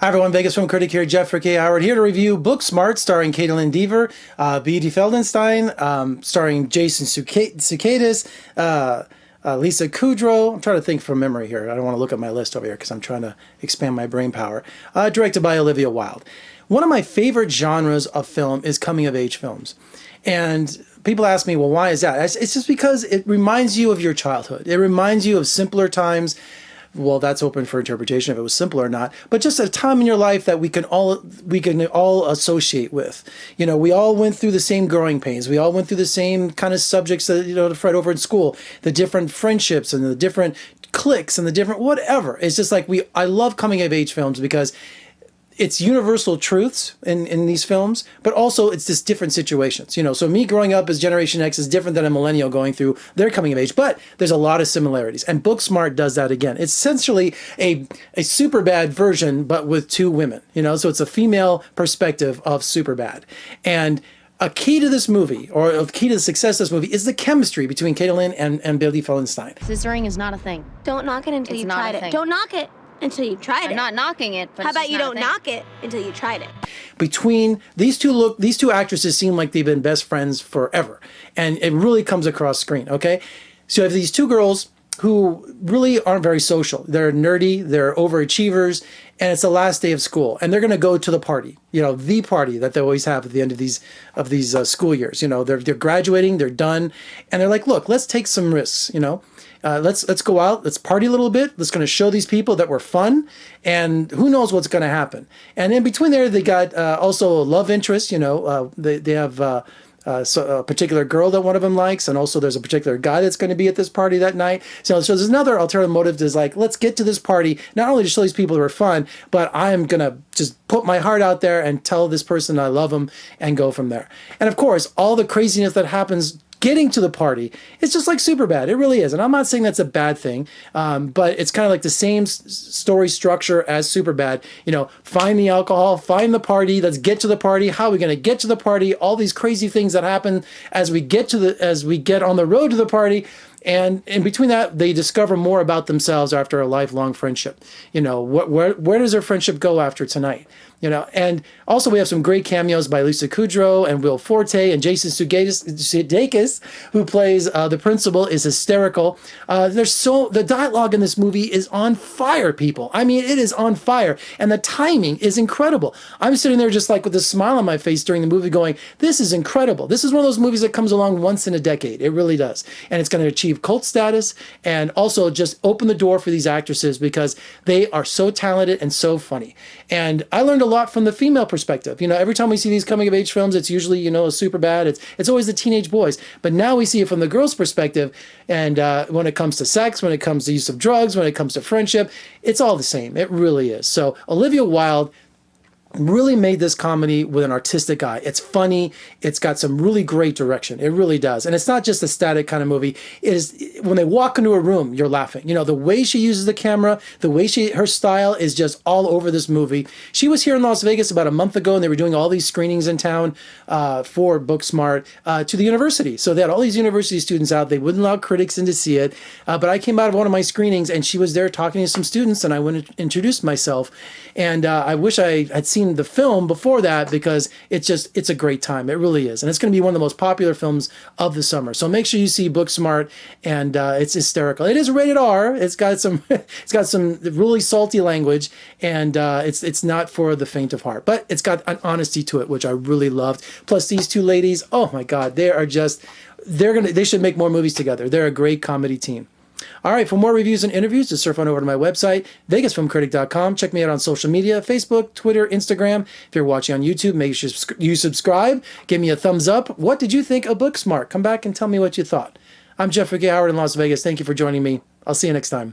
Hi everyone, Vegas from Critic here, Jeff K. Howard here to review Booksmart, starring Kaitlyn Dever, B.D. Feldstein, starring Jason Sudeikis, Lisa Kudrow. I'm trying to think from memory here. I don't want to look at my list over here because I'm trying to expand my brain power. Directed by Olivia Wilde. One of my favorite genres of film is coming-of-age films. And people ask me, well, why is that? It's just because it reminds you of your childhood. It reminds you of simpler times. Well, that's open for interpretation if it was simple or not, but just a time in your life that we can all associate with. You know, we all went through the same growing pains. We all went through the same kind of subjects that, to fret over in school, the different friendships and the different cliques and the different whatever. It's just like I love coming of age films because it's universal truths in these films, but also it's just different situations. So me growing up as Generation X is different than a millennial going through their coming of age, but there's a lot of similarities. And Booksmart does that again. It's essentially a Superbad version, but with two women, so it's a female perspective of Superbad. And a key to this movie, or a key to the success of this movie, is the chemistry between Kaitlyn and Beanie Feldstein. Scissoring is not a thing. Don't knock it until you tried it. Don't knock it until you tried it. I'm not knocking it, but how about you don't knock it until you tried it? Between these two actresses seem like they've been best friends forever, and it really comes across screen. Okay, so you have these two girls who really aren't very social. They're nerdy, they're overachievers, and it's the last day of school, and they're going to go to the party. The party that they always have at the end of these school years. They're graduating, they're done, and they're like, look, let's take some risks. Let's go out, let's party a little bit. Let's going to show these people that we're fun, and who knows what's going to happen. And in between there, they got also love interest. They have a particular girl that one of them likes, and also there's a particular guy that's going to be at this party that night. So there's another alternative motive is like, let's get to this party, not only to show these people that are fun, but I'm going to just put my heart out there and tell this person I love them and go from there. And of course, all the craziness that happens getting to the party, it's just like Superbad. It really is. And I'm not saying that's a bad thing, but it's kind of like the same story structure as Superbad. Find the alcohol, find the party, let's get to the party. How are we going to get to the party? All these crazy things that happen as we get on the road to the party. And in between that, they discover more about themselves after a lifelong friendship. Where does their friendship go after tonight? And also we have some great cameos by Lisa Kudrow and Forte, and Jason Sudeikis, who plays the principal, is hysterical. The dialogue in this movie is on fire, people. I mean, it is on fire, and the timing is incredible. I'm sitting there just like with a smile on my face during the movie going, this is incredible. This is one of those movies that comes along once in a decade. It really does. And it's going to achieve cult status and also just open the door for these actresses because they are so talented and so funny. And I learned a lot from the female perspective. Every time we see these coming of age films, it's usually, a Superbad. It's always the teenage boys. But now we see it from the girl's perspective. And when it comes to sex, when it comes to use of drugs, when it comes to friendship, it's all the same. It really is. So Olivia Wilde really made this comedy with an artistic eye. It's funny. It's got some really great direction. It really does. And it's not just a static kind of movie. It is, when they walk into a room, you're laughing. The way she uses the camera, the way her style is just all over this movie. She was here in Las Vegas about a month ago, and they were doing all these screenings in town for Booksmart to the university. So they had all these university students out. They wouldn't allow critics in to see it. But I came out of one of my screenings, and she was there talking to some students, and I went and introduced myself. And I wish I had seen the film before that because it's a great time. It really is. And it's going to be one of the most popular films of the summer. So make sure you see Booksmart, and it's hysterical. It is rated R. It's got some really salty language, and it's not for the faint of heart, but it's got an honesty to it, which I really loved. Plus these two ladies, oh my God, they should make more movies together. They're a great comedy team. All right, for more reviews and interviews, just surf on over to my website, vegasfromcritic.com. Check me out on social media, Facebook, Twitter, Instagram. If you're watching on YouTube, make sure you subscribe. Give me a thumbs up. What did you think of Booksmart? Come back and tell me what you thought. I'm Jeff K. Howard in Las Vegas. Thank you for joining me. I'll see you next time.